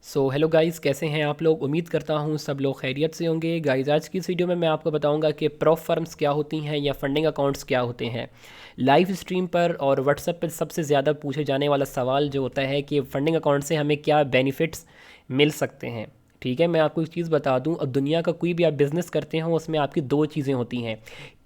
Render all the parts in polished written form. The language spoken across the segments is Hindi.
हेलो गाइस, कैसे हैं आप लोग। उम्मीद करता हूँ सब लोग खैरियत से होंगे। गाइस, आज की इस वीडियो में मैं आपको बताऊंगा कि प्रॉप फर्म्स क्या होती हैं या फंडिंग अकाउंट्स क्या होते हैं। लाइव स्ट्रीम पर और व्हाट्सएप पर सबसे ज़्यादा पूछे जाने वाला सवाल जो होता है कि फंडिंग अकाउंट से हमें क्या बेनिफिट्स मिल सकते हैं। ठीक है, मैं आपको एक चीज़ बता दूं, अब दुनिया का कोई भी आप बिज़नेस करते हो उसमें आपकी दो चीज़ें होती हैं।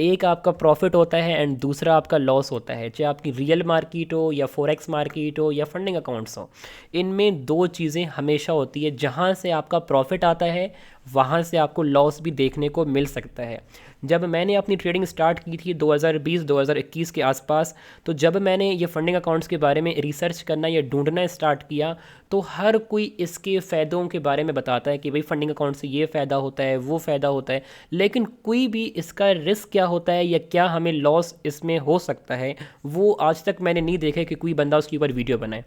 एक आपका प्रॉफिट होता है एंड दूसरा आपका लॉस होता है, चाहे आपकी रियल मार्केट हो या फॉरेक्स मार्केट हो या फंडिंग अकाउंट्स हो। इनमें दो चीज़ें हमेशा होती है, जहाँ से आपका प्रॉफिट आता है वहाँ से आपको लॉस भी देखने को मिल सकता है। जब मैंने अपनी ट्रेडिंग स्टार्ट की थी 2020-2021 के आसपास, तो जब मैंने ये फंडिंग अकाउंट्स के बारे में रिसर्च करना या ढूंढना स्टार्ट किया, तो हर कोई इसके फ़ायदों के बारे में बताता है कि भाई फंडिंग अकाउंट से ये फ़ायदा होता है, वो फ़ायदा होता है। लेकिन कोई भी इसका रिस्क क्या होता है या क्या हमें लॉस इसमें हो सकता है, वो आज तक मैंने नहीं देखा कि कोई बंदा उसके ऊपर वीडियो बनाए।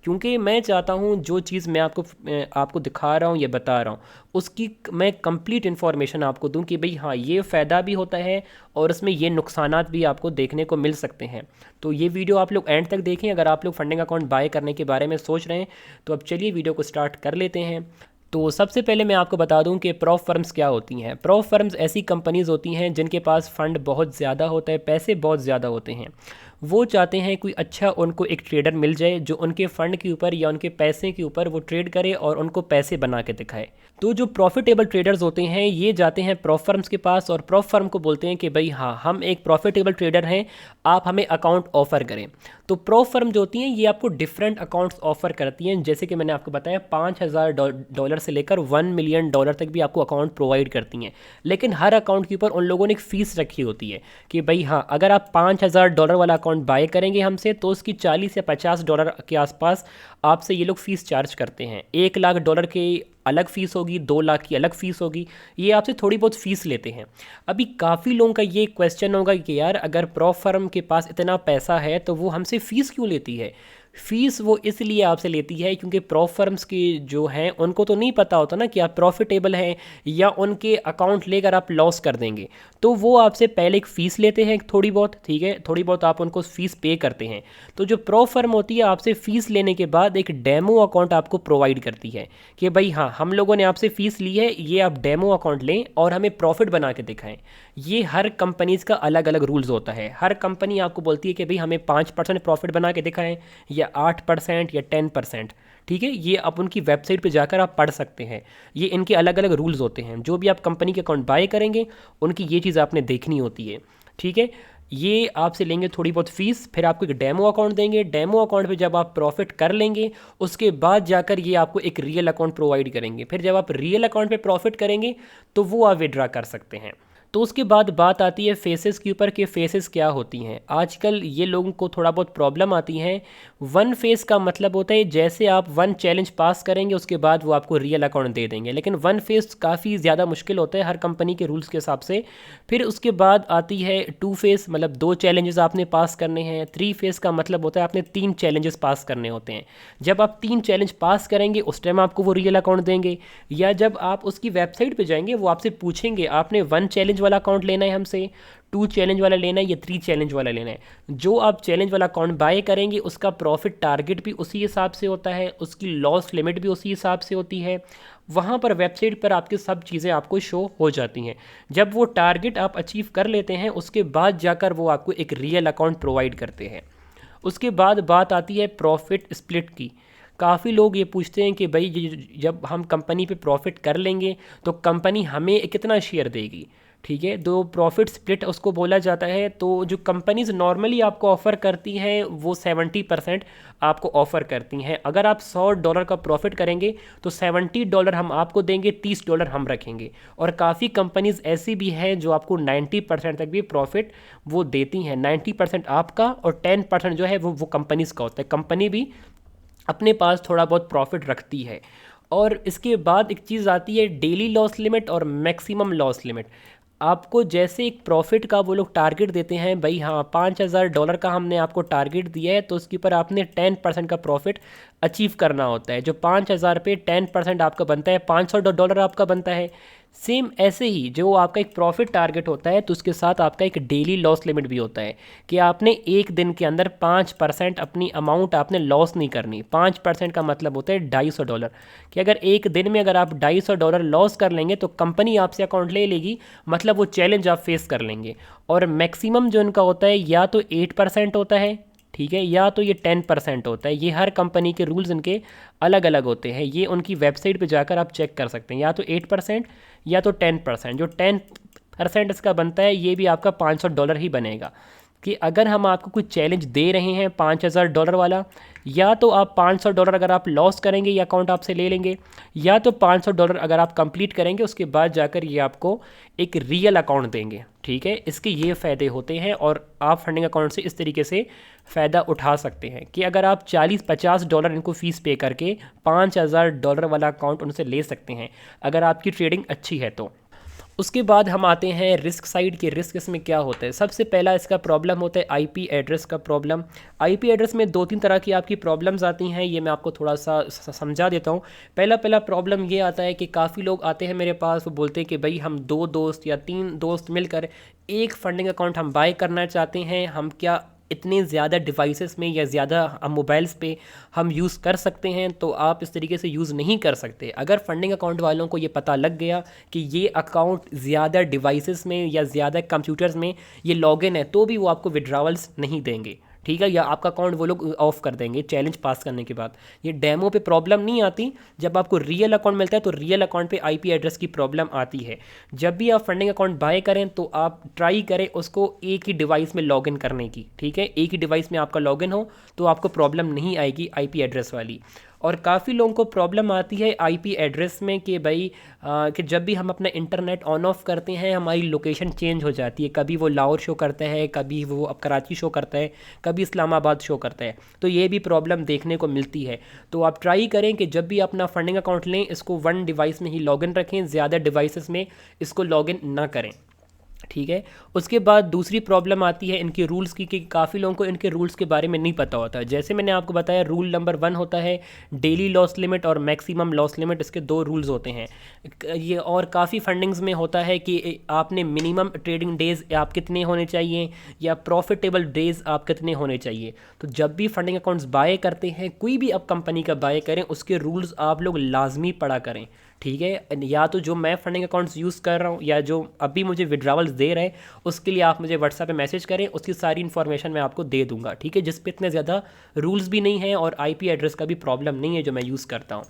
क्योंकि मैं चाहता हूँ जो चीज़ मैं आपको दिखा रहा हूँ या बता रहा हूँ, उसकी मैं कंप्लीट इन्फॉर्मेशन आपको दूँ कि भाई हाँ, ये फ़ायदा भी होता है और उसमें ये नुकसानात भी आपको देखने को मिल सकते हैं। तो ये वीडियो आप लोग एंड तक देखें। अगर आप लोग फंडिंग अकाउंट बाय करने के बारे में सोच रहे हैं तो अब चलिए वीडियो को स्टार्ट कर लेते हैं। तो सबसे पहले मैं आपको बता दूं कि प्रॉप फर्म्स क्या होती हैं। प्रॉप फर्म्स ऐसी कंपनीज़ होती हैं जिनके पास फ़ंड बहुत ज़्यादा होता है, पैसे बहुत ज़्यादा होते हैं। वो चाहते हैं कोई अच्छा उनको एक ट्रेडर मिल जाए जो उनके फ़ंड के ऊपर या उनके पैसे के ऊपर वो ट्रेड करे और उनको पैसे बना के दिखाए। तो जो प्रॉफिटेबल ट्रेडर्स होते हैं ये जाते हैं प्रॉप फर्म्स के पास और प्रॉप फर्म को बोलते हैं कि भाई हाँ, हम एक प्रॉफिटेबल ट्रेडर हैं, आप हमें अकाउंट ऑफ़र करें। तो प्रॉप फर्म जो होती हैं ये आपको डिफरेंट अकाउंट्स ऑफ़र करती हैं, जैसे कि मैंने आपको बताया $5,000 से लेकर $1 मिलियन तक भी आपको अकाउंट प्रोवाइड करती हैं। लेकिन हर अकाउंट के ऊपर उन लोगों ने एक फ़ीस रखी होती है कि भाई हाँ, अगर आप $5,000 वाला अकाउंट बाय करेंगे हमसे तो उसकी $40 या $50 के आसपास आपसे ये लोग फ़ीस चार्ज करते हैं। $1,00,000 की अलग फ़ीस होगी, 2 लाख की अलग फ़ीस होगी, ये आपसे थोड़ी बहुत फ़ीस लेते हैं। अभी काफ़ी लोगों का ये क्वेश्चन होगा कि यार, अगर प्रॉप फर्म के पास इतना पैसा है तो वो हमसे फ़ीस क्यों लेती है। फ़ीस वो इसलिए आपसे लेती है क्योंकि प्रॉप फर्म्स की जो हैं उनको तो नहीं पता होता ना कि आप प्रॉफिटेबल हैं या उनके अकाउंट लेकर आप लॉस कर देंगे। तो वो आपसे पहले एक फ़ीस लेते हैं थोड़ी बहुत, ठीक है, थोड़ी बहुत आप उनको फ़ीस पे करते हैं। तो जो प्रॉप फर्म होती है आपसे फ़ीस लेने के बाद एक डेमो अकाउंट आपको प्रोवाइड करती है कि भाई हाँ, हम लोगों ने आपसे फ़ीस ली है, ये आप डेमो अकाउंट लें और हमें प्रॉफिट बना के दिखाएं। ये हर कंपनीज़ का अलग अलग रूल्स होता है। हर कंपनी आपको बोलती है कि भाई हमें 5% प्रॉफिट बना के दिखाएं या 8% या 10%। ठीक है, ये आप उनकी वेबसाइट पे जाकर आप पढ़ सकते हैं। ये इनके अलग अलग रूल्स होते हैं। जो भी आप कंपनी के अकाउंट बाय करेंगे उनकी ये चीज़ आपने देखनी होती है। ठीक है, ये आपसे लेंगे थोड़ी बहुत फ़ीस, फिर आपको एक डेमो अकाउंट देंगे। डेमो अकाउंट पे जब आप प्रॉफिट कर लेंगे उसके बाद जाकर ये आपको एक रियल अकाउंट प्रोवाइड करेंगे। फिर जब आप रियल अकाउंट पे प्रॉफिट करेंगे तो वो आप विड्रा कर सकते हैं। तो उसके बाद बात आती है फेसेस के ऊपर कि फेसेस क्या होती हैं। आजकल ये लोगों को थोड़ा बहुत प्रॉब्लम आती है। वन फेस का मतलब होता है जैसे आप वन चैलेंज पास करेंगे उसके बाद वो आपको रियल अकाउंट दे देंगे, लेकिन वन फेस काफ़ी ज़्यादा मुश्किल होता है हर कंपनी के रूल्स के हिसाब से। फिर उसके बाद आती है टू फेस, मतलब 2 चैलेंजेस आपने पास करने हैं। 3 फेस का मतलब होता है आपने 3 चैलेंजेस पास करने होते हैं। जब आप 3 चैलेंज पास करेंगे उस टाइम आपको वो रियल अकाउंट देंगे, या जब आप उसकी वेबसाइट पे जाएंगे वो आपसे पूछेंगे आपने 1 चैलेंज वाला अकाउंट लेना है हमसे, 2 चैलेंज वाला लेना है या 3 चैलेंज वाला लेना है। जो आप चैलेंज वाला अकाउंट बाय करेंगे उसका प्रॉफिट टारगेट भी उसी हिसाब से होता है, उसकी लॉस लिमिट भी उसी हिसाब से होती है। वहाँ पर वेबसाइट पर आपकी सब चीज़ें आपको शो हो जाती हैं। जब वो टारगेट आप अचीव कर लेते हैं उसके बाद जाकर वो आपको एक रियल अकाउंट प्रोवाइड करते हैं। उसके बाद बात आती है प्रॉफिट स्प्लिट की। काफ़ी लोग ये पूछते हैं कि भाई जब हम कंपनी पे प्रॉफिट कर लेंगे तो कंपनी हमें कितना शेयर देगी। ठीक है, तो प्रॉफिट स्प्लिट उसको बोला जाता है। तो जो कंपनीज नॉर्मली आपको ऑफ़र करती हैं वो 70% आपको ऑफ़र करती हैं। अगर आप $100 का प्रॉफिट करेंगे तो $70 हम आपको देंगे, $30 हम रखेंगे। और काफ़ी कंपनीज ऐसी भी हैं जो आपको 90% तक भी प्रॉफिट वो देती हैं। 90% आपका और 10% जो है वो कंपनीज का होता है। कंपनी भी अपने पास थोड़ा बहुत प्रॉफिट रखती है। और इसके बाद एक चीज़ आती है डेली लॉस लिमिट और मैक्सिमम लॉस लिमिट। आपको जैसे एक प्रॉफिट का वो लोग टारगेट देते हैं, भाई हाँ, $5,000 का हमने आपको टारगेट दिया है तो उसके ऊपर आपने 10% का प्रॉफिट अचीव करना होता है। जो 5,000 पे 10% आपका बनता है $500 आपका बनता है। सेम ऐसे ही जो आपका एक प्रॉफिट टारगेट होता है तो उसके साथ आपका एक डेली लॉस लिमिट भी होता है कि आपने एक दिन के अंदर 5% अपनी अमाउंट आपने लॉस नहीं करनी। 5% का मतलब होता है $250 कि अगर एक दिन में अगर आप $250 लॉस कर लेंगे तो कंपनी आपसे अकाउंट ले लेगी, मतलब वो चैलेंज आप फेस कर लेंगे। और मैक्सिमम जो इनका होता है या तो 8% होता है, ठीक है, या तो ये 10% होता है। ये हर कंपनी के रूल्स इनके अलग अलग होते हैं, ये उनकी वेबसाइट पे जाकर आप चेक कर सकते हैं, या तो 8% या तो 10%। जो 10% इसका बनता है ये भी आपका $500 ही बनेगा। कि अगर हम आपको कुछ चैलेंज दे रहे हैं $5000 वाला, या तो आप $500 अगर आप लॉस करेंगे ये अकाउंट आपसे ले लेंगे, या तो $500 अगर आप कंप्लीट करेंगे उसके बाद जाकर ये आपको एक रियल अकाउंट देंगे। ठीक है, इसके ये फ़ायदे होते हैं और आप फंडिंग अकाउंट से इस तरीके से फ़ायदा उठा सकते हैं कि अगर आप $40-50 इनको फ़ीस पे करके $5000 वाला अकाउंट उनसे ले सकते हैं अगर आपकी ट्रेडिंग अच्छी है तो। उसके बाद हम आते हैं रिस्क साइड के। रिस्क इसमें क्या होता है? सबसे पहला इसका प्रॉब्लम होता है आईपी एड्रेस का प्रॉब्लम। आईपी एड्रेस में 2-3 तरह की आपकी प्रॉब्लम्स आती हैं, ये मैं आपको थोड़ा सा समझा देता हूँ। पहला प्रॉब्लम ये आता है कि काफ़ी लोग आते हैं मेरे पास, वो बोलते हैं कि भाई हम 2 दोस्त या 3 दोस्त मिलकर एक फंडिंग अकाउंट हम बाय करना चाहते हैं, हम क्या इतने ज़्यादा डिवाइसेस में या ज़्यादा मोबाइल्स पे हम यूज़ कर सकते हैं? तो आप इस तरीके से यूज़ नहीं कर सकते। अगर फंडिंग अकाउंट वालों को ये पता लग गया कि ये अकाउंट ज़्यादा डिवाइसेस में या ज़्यादा कंप्यूटर्स में ये लॉगिन है तो भी वो आपको विड्रावल्स नहीं देंगे, ठीक है, या आपका अकाउंट वो लोग ऑफ कर देंगे चैलेंज पास करने के बाद। ये डेमो पे प्रॉब्लम नहीं आती, जब आपको रियल अकाउंट मिलता है तो रियल अकाउंट पे आईपी एड्रेस की प्रॉब्लम आती है। जब भी आप फंडिंग अकाउंट बाय करें तो आप ट्राई करें उसको एक ही डिवाइस में लॉगिन करने की, ठीक है, एक ही डिवाइस में आपका लॉगिन हो तो आपको प्रॉब्लम नहीं आएगी आईपी एड्रेस वाली। और काफ़ी लोगों को प्रॉब्लम आती है आईपी एड्रेस में कि भाई कि जब भी हम अपना इंटरनेट ऑन ऑफ करते हैं हमारी लोकेशन चेंज हो जाती है, कभी वो लाहौर शो करता है, कभी वो अब कराची शो करता है, कभी इस्लामाबाद शो करता है, तो ये भी प्रॉब्लम देखने को मिलती है। तो आप ट्राई करें कि जब भी अपना फंडिंग अकाउंट लें इसको वन डिवाइस में ही लॉगिन रखें, ज़्यादा डिवाइसेस में इसको लॉगिन ना करें, ठीक है। उसके बाद दूसरी प्रॉब्लम आती है इनके रूल्स की कि काफ़ी लोगों को इनके रूल्स के बारे में नहीं पता होता है। जैसे मैंने आपको बताया रूल नंबर 1 होता है डेली लॉस लिमिट और मैक्सिमम लॉस लिमिट, इसके 2 रूल्स होते हैं ये। और काफ़ी फंडिंग्स में होता है कि आपने मिनिमम ट्रेडिंग डेज़ आप कितने होने चाहिए या प्रॉफिटेबल डेज़ आप कितने होने चाहिए। तो जब भी फंडिंग अकाउंट्स बाय करते हैं, कोई भी अब कंपनी का बाय करें, उसके रूल्स आप लोग लाजमी पढ़ा करें, ठीक है। या तो जो मैं फंडिंग अकाउंट्स यूज़ कर रहा हूँ या जो अभी मुझे विड्रावल्स दे रहे हैं उसके लिए आप मुझे व्हाट्सएप पे मैसेज करें, उसकी सारी इन्फॉर्मेशन मैं आपको दे दूंगा, ठीक है, जिस पे इतने ज़्यादा रूल्स भी नहीं हैं और आईपी एड्रेस का भी प्रॉब्लम नहीं है जो मैं यूज़ करता हूँ।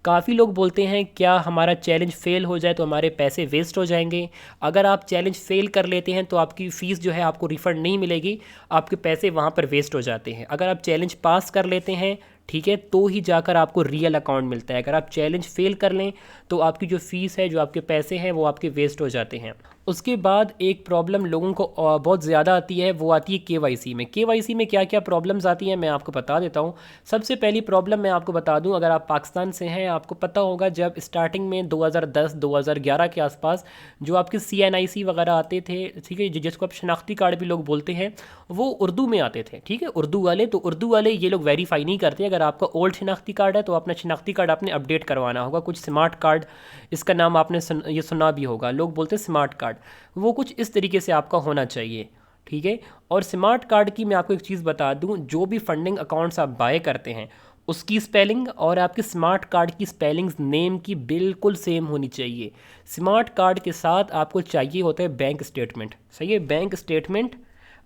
काफ़ी लोग बोलते हैं क्या हमारा चैलेंज फेल हो जाए तो हमारे पैसे वेस्ट हो जाएंगे? अगर आप चैलेंज फेल कर लेते हैं तो आपकी फ़ीस जो है आपको रिफ़ंड नहीं मिलेगी, आपके पैसे वहाँ पर वेस्ट हो जाते हैं। अगर आप चैलेंज पास कर लेते हैं, ठीक है, तो ही जाकर आपको रियल अकाउंट मिलता है। अगर आप चैलेंज फेल कर लें तो आपकी जो फ़ीस है, जो आपके पैसे हैं, वो आपके वेस्ट हो जाते हैं। उसके बाद एक प्रॉब्लम लोगों को बहुत ज़्यादा आती है, वो आती है केवाईसी में। केवाईसी में क्या क्या प्रॉब्लम्स आती हैं मैं आपको बता देता हूँ। सबसे पहली प्रॉब्लम मैं आपको बता दूँ, अगर आप पाकिस्तान से हैं आपको पता होगा जब स्टार्टिंग में 2010-2011 के आसपास जो आपके CNIC वगैरह आते थे, ठीक है, जिसको आप शनाख्ती कार्ड भी लोग बोलते हैं, वो उर्दू में आते थे, ठीक है, उर्दू वाले। तो उर्दू वाले ये लोग वेरीफाई नहीं करते। अगर आपका ओल्ड शनाख्ती कार्ड है तो अपना शनाख्ती कार्ड आपने अपडेट करवाना होगा। कुछ स्मार्ट कार्ड, इसका नाम आपने ये सुना भी होगा, लोग बोलते हैं स्मार्ट कार्ड, वो कुछ इस तरीके से आपका होना चाहिए, ठीक है। और स्मार्ट कार्ड की मैं आपको एक चीज़ बता दूं, जो भी फंडिंग अकाउंट्स आप बाय करते हैं उसकी स्पेलिंग और आपके स्मार्ट कार्ड की स्पेलिंग्स नेम की बिल्कुल सेम होनी चाहिए। स्मार्ट कार्ड के साथ आपको चाहिए होता है बैंक स्टेटमेंट, सही है, बैंक स्टेटमेंट,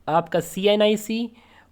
आपका CNIC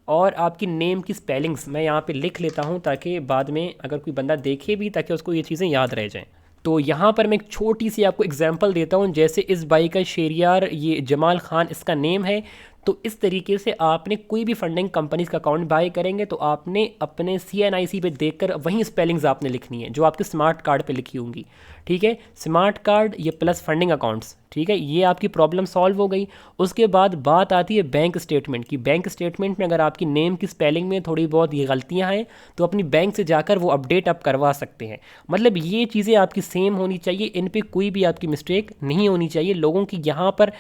और आपकी नेम की स्पेलिंग्स मैं यहाँ पे लिख लेता हूँ ताकि बाद में अगर कोई बंदा देखे भी ताकि उसको ये चीज़ें याद रह जाएं। तो यहाँ पर मैं एक छोटी सी आपको एग्जांपल देता हूँ। जैसे इस बाई का शेरियार, ये जमाल खान इसका नेम है, तो इस तरीके से आपने कोई भी फंडिंग कंपनीज का अकाउंट बाय करेंगे तो आपने अपने CNIC पे देखकर वहीं स्पेलिंग्स आपने लिखनी है जो आपके स्मार्ट कार्ड पे लिखी होंगी, ठीक है। स्मार्ट कार्ड ये प्लस फंडिंग अकाउंट्स, ठीक है, ये आपकी प्रॉब्लम सॉल्व हो गई। उसके बाद बात आती है बैंक स्टेटमेंट की। बैंक स्टेटमेंट में अगर आपकी नेम की स्पेलिंग में थोड़ी बहुत ये गलतियाँ हैं तो अपनी बैंक से जाकर वो अपडेट आप करवा सकते हैं। मतलब ये चीज़ें आपकी सेम होनी चाहिए, इन पे कोई भी आपकी मिस्टेक नहीं होनी चाहिए। लोगों की यहाँ पर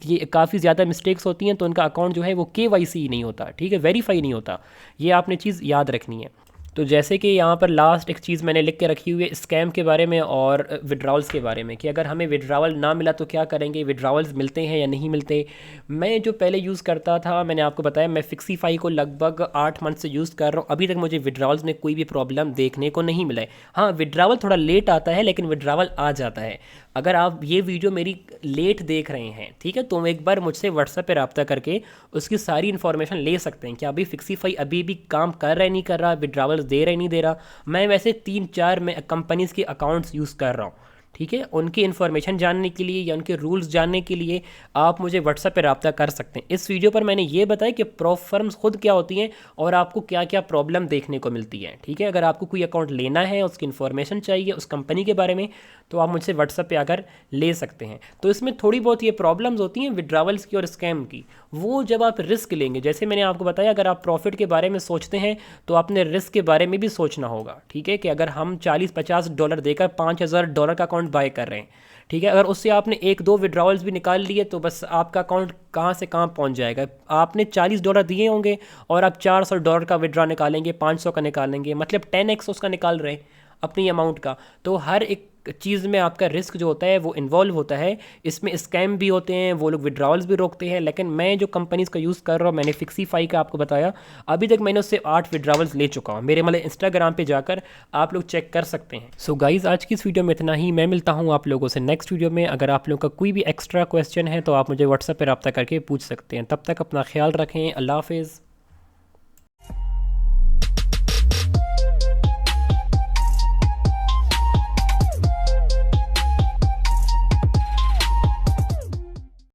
ये काफ़ी ज़्यादा मिस्टेक्स होती हैं तो उनका अकाउंट जो है वो KYC ही नहीं होता, ठीक है, वेरीफाई नहीं होता। ये आपने चीज़ याद रखनी है। तो जैसे कि यहाँ पर लास्ट एक चीज़ मैंने लिख के रखी हुई है स्कैम के बारे में और विड्रॉल्स के बारे में, कि अगर हमें विड्रॉवल ना मिला तो क्या करेंगे, विड्रॉवल्स मिलते हैं या नहीं मिलते। मैं जो पहले यूज़ करता था, मैंने आपको बताया, मैं फिक्सीफाई को लगभग 8 मंथ से यूज़ कर रहा हूँ। अभी तक मुझे विड्रॉवल्स में कोई भी प्रॉब्लम देखने को नहीं मिला है। हाँ, विड्रॉवल थोड़ा लेट आता है, लेकिन विड्रॉवल आ जाता है। अगर आप ये वीडियो मेरी लेट देख रहे हैं, ठीक है, तो एक बार मुझसे व्हाट्सएप पे रब्ता करके उसकी सारी इन्फॉर्मेशन ले सकते हैं कि अभी फिक्सीफाई अभी भी काम कर रहा है नहीं कर रहा, विड्रॉवल्स दे रहा है नहीं दे रहा। मैं वैसे 3-4 मैं कंपनीज़ के अकाउंट्स यूज़ कर रहा हूँ, ठीक है। उनकी इन्फॉर्मेशन जानने के लिए या उनके रूल्स जानने के लिए आप मुझे व्हाट्सएप पे रब्ता कर सकते हैं। इस वीडियो पर मैंने ये बताया कि प्रॉप फर्म्स खुद क्या होती हैं और आपको क्या क्या प्रॉब्लम देखने को मिलती है, ठीक है। अगर आपको कोई अकाउंट लेना है, उसकी इन्फॉर्मेशन चाहिए उस कंपनी के बारे में, तो आप मुझसे व्हाट्सएप पे आकर ले सकते हैं। तो इसमें थोड़ी बहुत ये प्रॉब्लम्स होती हैं विड्रावल्स की और स्कैम की, वो जब आप रिस्क लेंगे, जैसे मैंने आपको बताया, अगर आप प्रॉफिट के बारे में सोचते हैं तो आपने रिस्क के बारे में भी सोचना होगा, ठीक है। कि अगर हम $40-50 देकर $5000 का अकाउंट बाय कर रहे हैं, ठीक है, अगर उससे आपने 1-2 विड्रॉवल्स भी निकाल लिए तो बस आपका अकाउंट कहाँ से कहाँ पहुँच जाएगा। आपने $40 दिए होंगे और आप $400 का विड्रॉ निकालेंगे, 500 का निकालेंगे, मतलब 10x उसका निकाल रहे हैं अपनी अमाउंट का। तो हर एक चीज़ में आपका रिस्क जो होता है वो इन्वॉल्व होता है। इसमें स्कैम भी होते हैं, वो लोग विड्रॉवल्स भी रोकते हैं। लेकिन मैं जो कंपनीज़ का यूज़ कर रहा हूँ, मैंने फिक्सीफाई का आपको बताया, अभी तक मैंने उससे 8 विड्रॉवल्स ले चुका हूँ। मेरे मतलब इंस्टाग्राम पे जाकर आप लोग चेक कर सकते हैं। सो गाइज़, आज की इस वीडियो में इतना ही। मैं मिलता हूँ आप लोगों से नेक्स्ट वीडियो में। अगर आप लोगों का कोई भी एक्स्ट्रा क्वेश्चन है तो आप मुझे व्हाट्सएप पर रब्ता करके पूछ सकते हैं। तब तक अपना ख्याल रखें। अल्लाह हाफिज़।